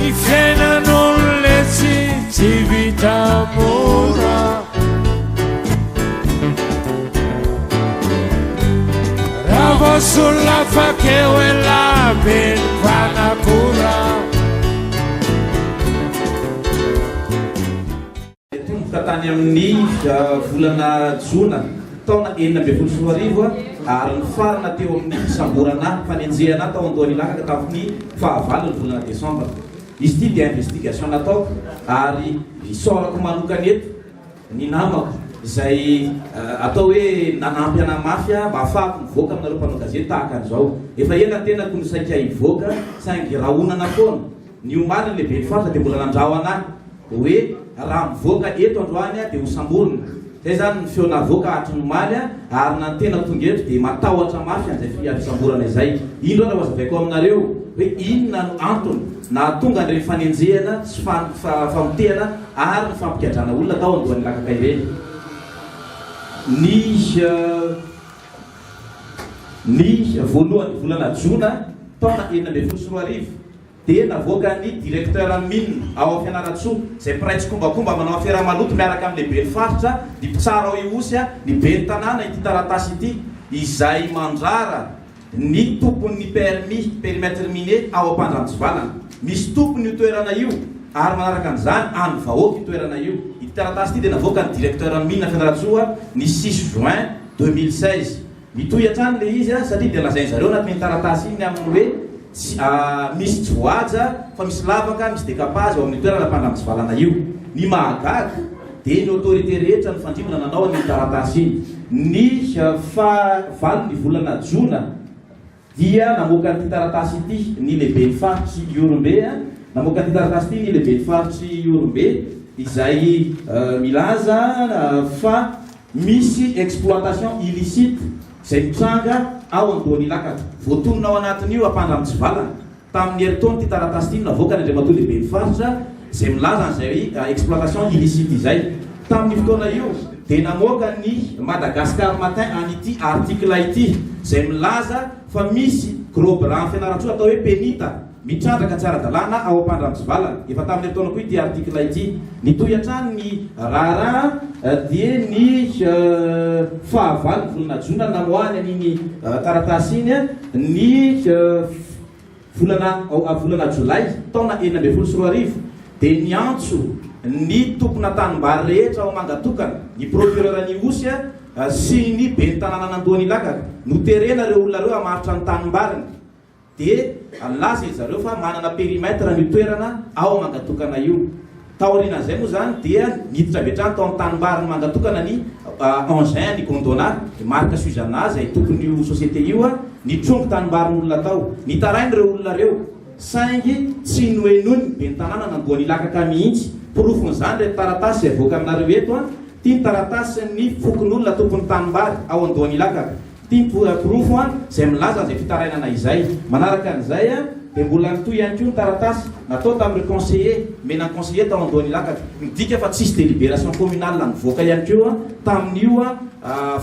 ny fiainan'olona tsy vita mora raha voasolona fakeo elabeny mpanakora tany amin'ny volana jona taona 2024 ary ny farana teo amin'ny fisamborana fanenjehana tao andohan'ny lakaka tamin'ny fahavalony volana desambra. Izy ity dia investigation nataoko ary isorako manokana eto ny namako izay atao hoe nanampy ana mafia mba ahafahako mivoaka aminareo mpanao gazety tahaka an'izao. Efa ela tena kony saika hivoaka saingy rahonana foana ny omariny lehibe ny faritra dia mbola nandrao anahy hoe raha mivoaka eto androany dia ho samborona. Zay zany ny feona avoaka hatrinomaly ary na tena tonga eto dia matahotra mafy an'izay fisamborana izay. Indro raha azavaiko aminareo hoe inona no antony na tonga an'ireny fanenjehana sy famotehana ary ny fampikadrana olona tao andohan'ny lakaka ireny. Ny voalohany volana jona taona 2024 dia navoaka ny directeur mine ao Fianarantsoa izay piraitsy kombakomba manao affaire maloto miaraka amin'ny lehibe ny faritra ny mpitsara ao iosy ny be ny tanàna ity taratasy ity izay mandrara ny tompon'ny permis périmètre minier ao Ampandranotsivalana. Misy tompony io toerana io ary manaraka an'izany any vahoaka io toerana io. Ity taratasy ity dia navoaka ny directeur mine Fianarantsoa ny 6 juin 2016. Mitohy hatrany le izy satria dia lazainy zareo anatin'ny taratasy iny amin'ny hoe misy tsy voaja fa misy lavaka misy décapage ao amin'ny toerana Ampandranotsivalana io. Ny mahagaga dia ny autorité rehetra ny fandrimana nanao ny taratasy iny. Ny fahavalon'ny volana jona dia namoaka ny taratasy ity ny lehibe ny faritry Iorombe namoaka ny taratasy ity ny lehibe ny faritry Iorombe izay milaza fa misy exploitation illicite izay mitranga ao andohan'ny lakaka. Voatonona ao anatin'io Ampandranotsivalana tamin'ny heritaona ity taratasy ity navoaka ny andriamatoa lehibe ny faritra izay milaza an'izay exploitation illicite izay. Tamin'ny fotoana io dia namoaka ny Madagascar Matin an'ity article ity izay milaza fa misy gros bras Fianarantsoa atao hoe penita mitrandraka tsara dalàna ao Ampandranotsivalana. Efa tamin'ny heritaona koa ity article ity. Nitohy hatrany ny raharaha dia ny fahavalony volana jona namoahany an'iny taratasy iny ny volana jolay taona 2024 dia niantso ny tompona tanimbary rehetra ao Mangatokana ny procureur ny osy sy ny be ny tanàna nandohan'ny lakaka noterena reo olona reo hamaritra ny tanimbariny dia laza izy zareo fa manana périmètre ny toerana ao Mangatokana io. Taorian'izay moa zany dia niditra betrany tao amin'ny tanimbariny Mangatokana ny engin ny gondona marque Suzana izay tompon'io société io nitrongo tanimbarin'olona tao nitarain'ireo olona reo saingy tsy noenony be ny tanàna nandohan'ny lakaka mihitsy. Porofon'izany reto taratasy avoaka aminareo eto tia ny taratasy ny fokon'olona tompon'ny tanimbary ao andohan'ny lakaka. Tia porofo izay milaza an'izay fitarainana izay. Manaraka an'izay dia mbola nitoy ihany koa ny taratasy natao tamin'ireo conseiller mena conseiller tao andohan'ny lakaka. Midika fa tsisy délibération communale nivoaka ihany koa tamin'io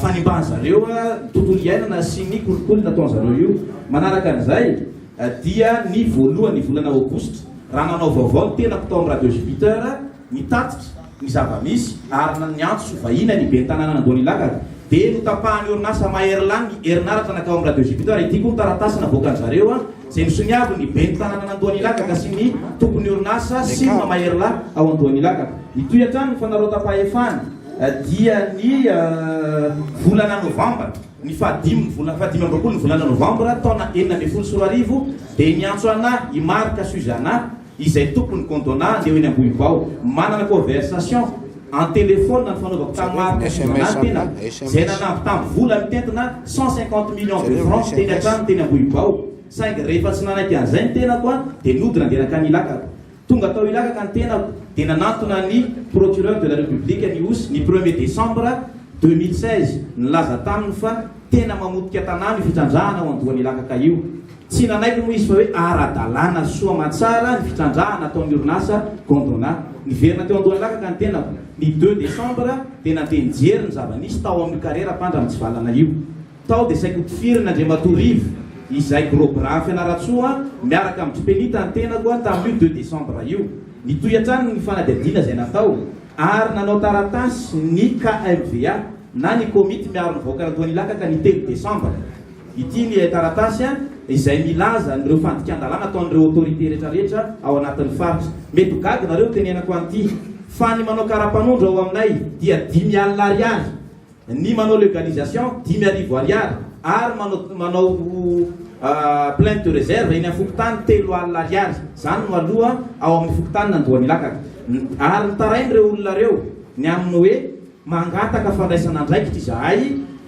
fanimbany zareo tontolo iainana sy ny kolikoly nataon'zareo io. Manaraka an'izay dia ny voalohany volana aogositra raha nanao vaovao tenako tao amin'ny radio Jupiter nitatitra ny zavamisy ary niantso vahina ny be ny tanàna nandohan'ny lakaka dia notapahany orinasa Maherlan ny herinaratra nakao amin'ny radio Jupiter. Ity koa ny taratasy navoaka an'zareo izay misoniavo ny be ny tanàna nandohan'ny lakaka sy ny tompony orinasa sy Maherlan ao andohan'ny lakaka. Nitohy hatrany ny fanarotapahefany dia ny volana novambra ny fahadimy ambin'ny volana novambra taona 2024 dia niantso anahy i marque Suzana izay tompony gondona andeha eny Ambohibao manana conversation en téléphone ny fanaovako tamin'ny marque Suzana tena izay nanampy tamin'ny vola mitentina 150 millions de francs teny hatrany teny Ambohibao. Saingy rehefa tsy nanaiky an'izay ny tena koa dia nodina andehanaka ny lakaka. Tonga tao ilakaka ny tenako dia nanantona ny procureur de la République ny osy ny 1er décembre 2016 nilaza taminy fa tena mamotika tanàna ny fitrandrahana ao andohan'ny lakaka io. Tsy nanaiky moa izy fa hoe ara-dalàna soa matsara ny fitrandrahana atao amin'ny orinasa gondona. Niverina teo andohan'ny lakaka ny tenako ny 2 décembre dia nandeha nijery ny zava-nisy tao amin'ny carrière Ampandranotsivalana io. Tao dia saiko tifirina Andriamatoa Rivo izay gros bras fianaratsoa miaraka amin'ny Jipenita ny tenako tamin'io 2 décembre io nitoyatrany ny fanadihadiana zay natao ary nanao taratasy ny KMVA na ny komity miaro mivoaka Antoanilaka ka ny 3 décembre ity ny taratasy izay milaza nireo fandikan-dalàna ataon'ireo autorité rehetrarehetra ao anatin'ny faritra mety gagy nareo tenenako an'ity fa ny manao karapanondro ao aminay dia 10 alina ariary ny manao légalisation 10 arivo ariary ary manao plainte de réserve eny amin'ny fokotany 3 alina ariary zany no aloha ao amin'ny fokotany Antoanilaka ary nitarain'ireo olona reo ny amin'ny hoe mangataka fandraisana andraikitra izahay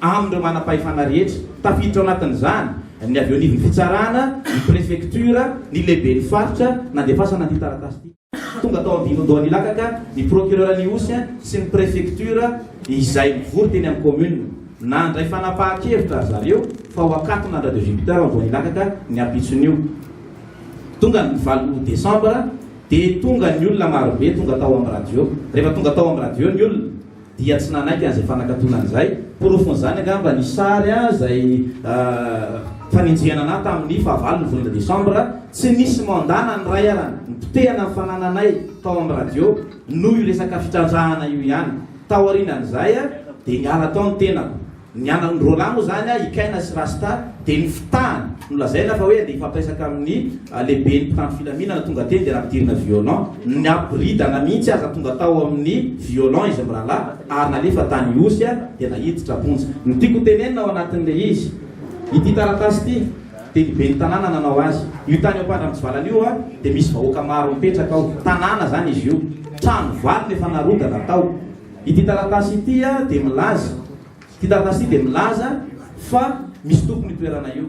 amin'ireo manam-pahefana rehetra tafiditra ao anatin'izany ny avy eo nivy fitsarana ny préfecture ny lehibe ny faritra nandefasana ny taratasy ity tonga tao amin'ny Antoanilaka ka ny procureur ny osy sy ny préfecture izay mivory teny amin'ny commune nandray fanapahan-kevitra zareo fa ho akatona radio Jupiter Antoanilaka ka ny apitson'io tonga ny 20 décembre dia tonga ny olona marobe tonga tao amin'ny radio rehefa tonga tao amin'ny radio ny olona dia tsy nanaiky an'izay fanakatonan'izay porofon'izany angamba ny sary zay faninjihana ana tamin'ny 9 volana décembre tsy nisy mandana ny ray arany nipotehana ny fanananay tao amin'ny radio noho io resaka fitrandrahana io ihany tao arinan'izay dia niala tao ny tenako ny rolamo zany ikaina sy rasta dia ny fitahany nolazaina fa hoe dia ifampiresaka amin'ny lehibe ny mpitandro filaminana tonga teny dia rapidirina violon ny apiridana mihitsy aza tonga tao amin'ny violon izy mirahalahy ary nalefa tany osy dia nahiditra ponja ny tiako tenenina ao anatin'le izy ity taratasy ity dia ny be ny tanàna nanao azy io tany ao Mpandramjivalana io dia misy vahoaka maro mipetraka ao tanàna zany izy io trano valy nefa narodana tao ity taratasy ity dia milaza ity taratasy ity dia milaza fa misy tompony toerana io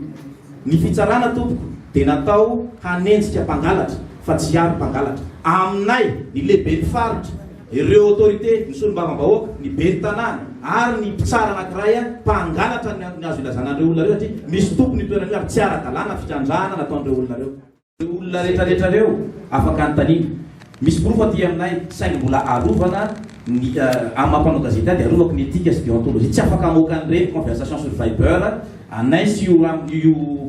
ny fitsarana tompoko dia natao hanenjika mpangalatra fa tsy ary mpangalatra aminay ny lehibe ny faritra ireo autorité ny solombavam-bahoaka ny be ny tanàna ary ny mpitsara anankiray mpangalatra ny azo ilazanan'ireo olona reo satria misy tompony toerana io ary tsy ara-dalàna fitrandrahana nataon'ireo olona reo olona rehetrarehetra reo afaka nytanina misy proof aty aminay saingy mbola arovana ny amampanao gazety dia arovako ny éthique sy déontologie tsy afaka amoaka an'ireny conversation sur Viber anay sy io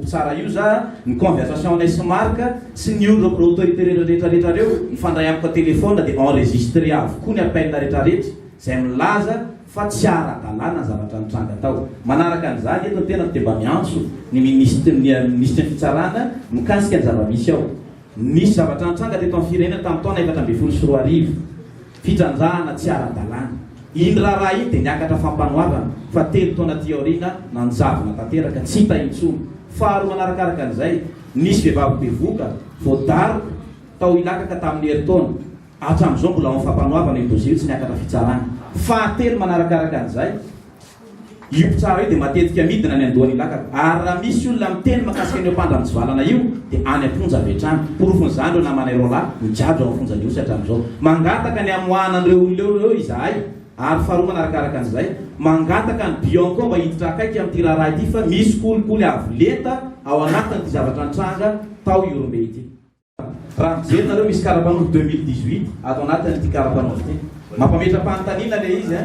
tsara io za ny conversation anay sy marka sy ny olo autorité rehetrarehetra reo mifandray amiko telefona dia enregistré avokoa ny appel rehetrarehetra zay milaza fa tsy ara-dalàna zavatra nitranga tao manaraka an'izany eto tena dia mba miantso ny ministre ny fitsarana mikasika ny zava-misy ao nisy zavatra nitranga teto amin'ny firenena tamin'ny taona 2014 fitrandrahana tsy ara-dalàna iny raha iny dia niakatra fampanoavana fa 3 taona ty aoriana nanjavona tanteraka tsy hita intsony faharoa manarakaraka an'izay nisy vehivavy bevoka voadariko tao Ilaka tamin'ny heritaona hatramin'izao mbola ao fampanoavana io dossier io tsy niakatra fitsarana fahatelo manarakaraka an'izay io mpitsara io dia matetika midina ny Antoanilaka ary raha misy olona miteny makasika ny Mpandramjivalana io dia any amponja vetrany porofon'izany reo namanay rola mijadro ao amponja io sy hatramin'izao mangataka ny amohanan'ireo olona eo izahay ary faharoa manarakaraka an'izay mangataka ny Bianco mba hiditra akaiky amin'ity raharaha ity fa misy kolikoly avolenta ao anatin'ity zavatra nitranga tao Iorombe ity raha mijery nareo misy karapanondro 2018 ato anatin'ity karapanondro ity mampametra-panontaniana le izy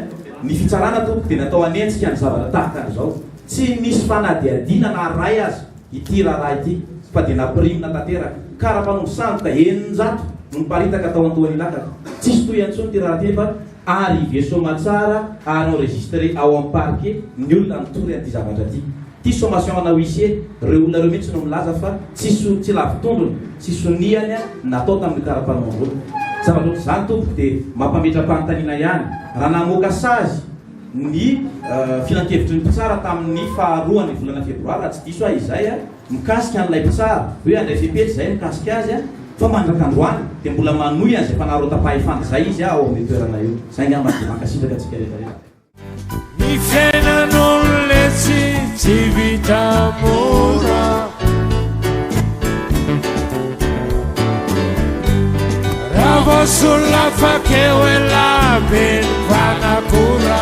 ny fitsarana tompoko dia natao hanenjika ny zavatra tahaka an'izao tsy nisy fanadihadiana na ray azy ity raharaha ity fa dia napirimina tanteraka karapanondro sandoka 900 no miparitaka tao Antoanilaka tsisy toy antsony ty raha ty fa arrivé somatsara ary enregistré ao amin'ny parquet ny olona nitory an'ity zavatra ty ty sommation ana huissier reo olona reo mihitsy no milaza fa tsy lavitondrony tsy soniany natao tamin'ny karapanondro zavatra zany tompoko dia mampametra-panontaniana ihany raha namoaka sazy ny filan-kevitry ny mpitsara tamin'ny faharoany volana febroary tsy diso izay mikasika an'ilay mpitsara hoe andray fepetry zay mikasika azy fa mandraka androany dia mbola manoy an'izay fanarotapahefana zay izy ao amin'ny toerana io zay ngamba dia mankasitraka atsika rehetrarehetra ny fiainan'olona tsy vita mora raha voasolona fakeo elabeny fanakora